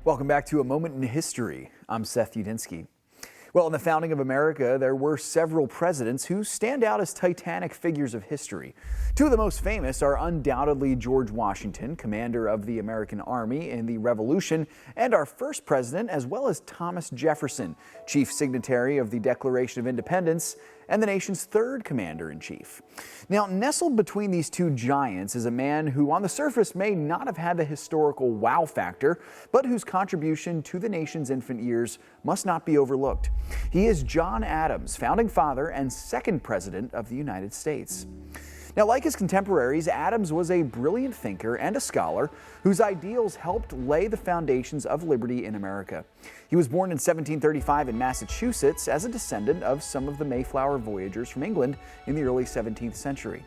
Welcome back to A Moment in History. I'm Seth Udinsky. Well, in the founding of America, there were several presidents who stand out as titanic figures of history. Two of the most famous are undoubtedly George Washington, commander of the American Army in the Revolution, and our first president, as well as Thomas Jefferson, chief signatory of the Declaration of Independence and the nation's third commander-in-chief. Now, nestled between these two giants is a man who on the surface may not have had the historical wow factor, but whose contribution to the nation's infant years must not be overlooked. He is John Adams, founding father and second president of the United States. Now, like his contemporaries, Adams was a brilliant thinker and a scholar whose ideals helped lay the foundations of liberty in America. He was born in 1735 in Massachusetts as a descendant of some of the Mayflower voyagers from England in the early 17th century.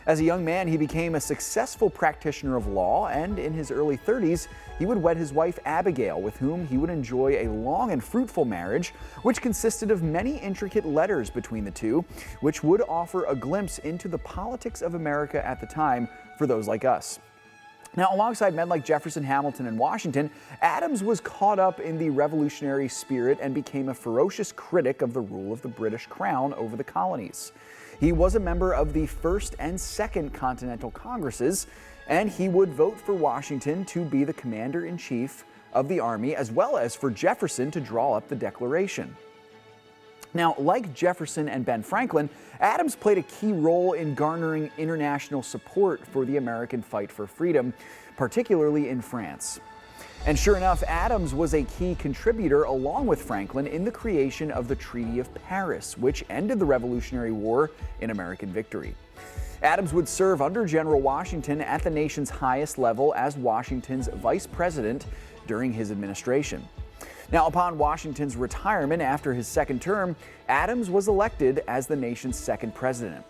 As a young man, he became a successful practitioner of law, and in his early 30s, he would wed his wife Abigail, with whom he would enjoy a long and fruitful marriage, which consisted of many intricate letters between the two, which would offer a glimpse into the politics of America at the time for those like us. Now, alongside men like Jefferson, Hamilton, and Washington, Adams was caught up in the revolutionary spirit and became a ferocious critic of the rule of the British Crown over the colonies. He was a member of the First and Second Continental Congresses, and he would vote for Washington to be the commander-in-chief of the Army, as well as for Jefferson to draw up the Declaration. Now, like Jefferson and Ben Franklin, Adams played a key role in garnering international support for the American fight for freedom, particularly in France. And sure enough, Adams was a key contributor, along with Franklin, in the creation of the Treaty of Paris, which ended the Revolutionary War in American victory. Adams would serve under General Washington at the nation's highest level as Washington's vice president during his administration. Now, upon Washington's retirement after his second term, Adams was elected as the nation's second president.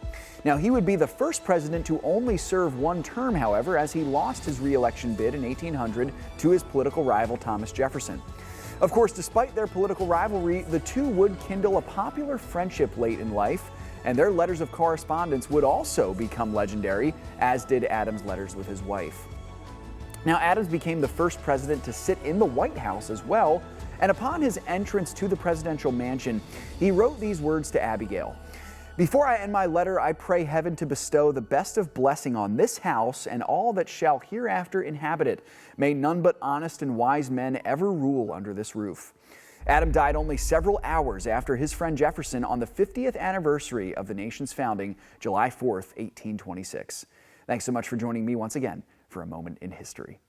Now, he would be the first president to only serve one term, however, as he lost his re-election bid in 1800 to his political rival Thomas Jefferson. Of course, despite their political rivalry, the two would kindle a popular friendship late in life, and their letters of correspondence would also become legendary, as did Adams' letters with his wife. Now, Adams became the first president to sit in the White House as well, and upon his entrance to the presidential mansion, he wrote these words to Abigail: "Before I end my letter, I pray heaven to bestow the best of blessing on this house and all that shall hereafter inhabit it. May none but honest and wise men ever rule under this roof." Adam died only several hours after his friend Jefferson on the 50th anniversary of the nation's founding, July 4th, 1826. Thanks so much for joining me once again for A Moment in History.